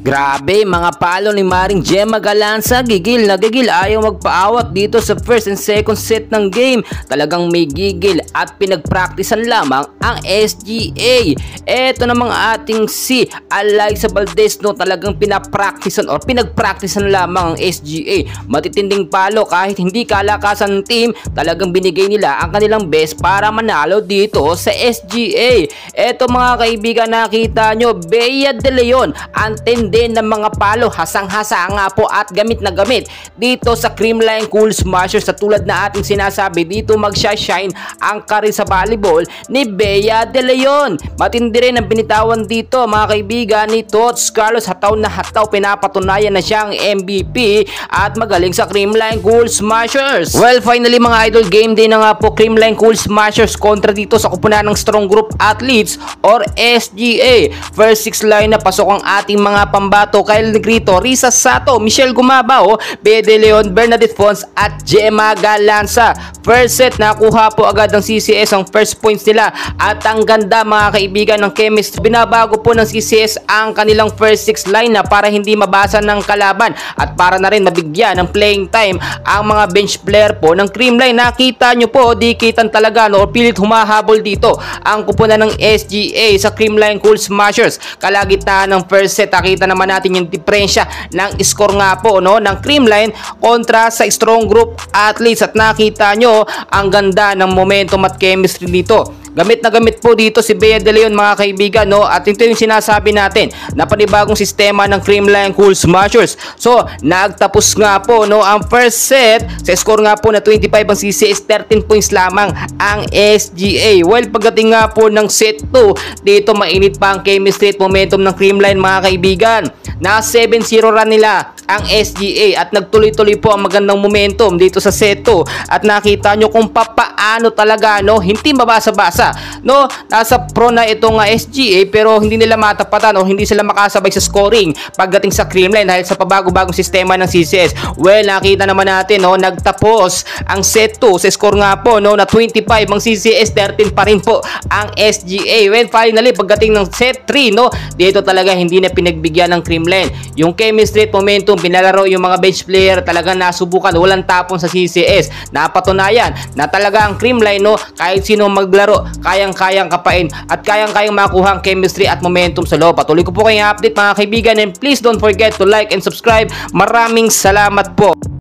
Grabe, mga palo ni Maring Gemma Galanza, gigil na gigil, ayaw magpaawat dito sa first and second set ng game. Talagang may gigil at pinagpraktisan lamang ang SGA. Eto namang ating si Alyssa Valdez, no, talagang pinagpraktisan lamang ang SGA. Matitinding palo kahit hindi kalakasan ng team, talagang binigay nila ang kanilang best para manalo dito sa SGA. Eto mga kaibigan, nakita nyo, Bea De Leon, antindi ng mga palo, hasang-hasa nga po at gamit na gamit dito sa Creamline Cool Smashers. Sa tulad na ating sinasabi, dito magshashine ang career sa volleyball ni Bea De Leon. Matindi rin ang binitawan dito mga kaibigan ni Tots Carlos. Hataw na hataw, pinapatunayan na siyang MVP at magaling sa Creamline Cool Smashers. Well, finally mga idol, game day na nga po Creamline Cool Smashers kontra dito sa kupunan ng Strong Group Athletes or SGA. First 6 line na pasok ang ating mga pambato: Kyle Negrito, Risa Sato, Michelle Gumabao, Bea De Leon, Bernadette Fons at Gemma Galanza. First set, nakuha po agad ng CCS ang first points nila at ang ganda mga kaibigan ng chemistry. Binabago po ng CCS ang kanilang first 6 line na para hindi mabasa ng kalaban at para na rin mabigyan ng playing time ang mga bench player po ng Creamline. Nakita nyo po, dikitan talaga, no, pilit humahabol dito ang kupunan ng SGA sa Creamline Cool Smashers. Kalagitnaan ng first set, nakita naman natin yung diferensya ng score nga po, no, ng Creamline kontra sa Strong Group Athletes at nakita nyo ang ganda ng momentum at chemistry dito. Gamit na gamit po dito si Bea De Leon mga kaibigan, no, at ito yung sinasabi natin na panibagong sistema ng Creamline Cool Smashers. So nagtapos nga po, no, ang first set sa score nga po na 25 ang CCS, 13 points lamang ang SGA. Well, pagdating nga po ng set 2, dito mainit pa ang chemistry at momentum ng Creamline mga kaibigan. Na 7-0 run nila ang SGA at nagtuloy-tuloy po ang magandang momentum dito sa set 2 at nakita nyo kung papaano talaga, no, hindi mabasa-basa, no, nasa pro na itong SGA pero hindi nila matapatan o hindi sila makasabay sa scoring pagdating sa Creamline dahil sa pabago-bagong sistema ng CCS. Well, nakita naman natin, no, nagtapos ang set 2 sa score nga po, no, na 25 ang CCS, 13 pa rin po ang SGA. Well, finally pagdating ng set 3, no, dito talaga hindi na pinagbigyan ng Creamline yung chemistry at momentum. Pinalaro yung mga bench player, talagang nasubukan, walang tapon sa CCS. Napatunayan na talaga ang Creamline, no, kahit sino maglaro, kayang-kayang kapain at kayang-kayang makuha ang chemistry at momentum sa loob. Patuloy ko po kayong update mga kaibigan, and please don't forget to like and subscribe. Maraming salamat po.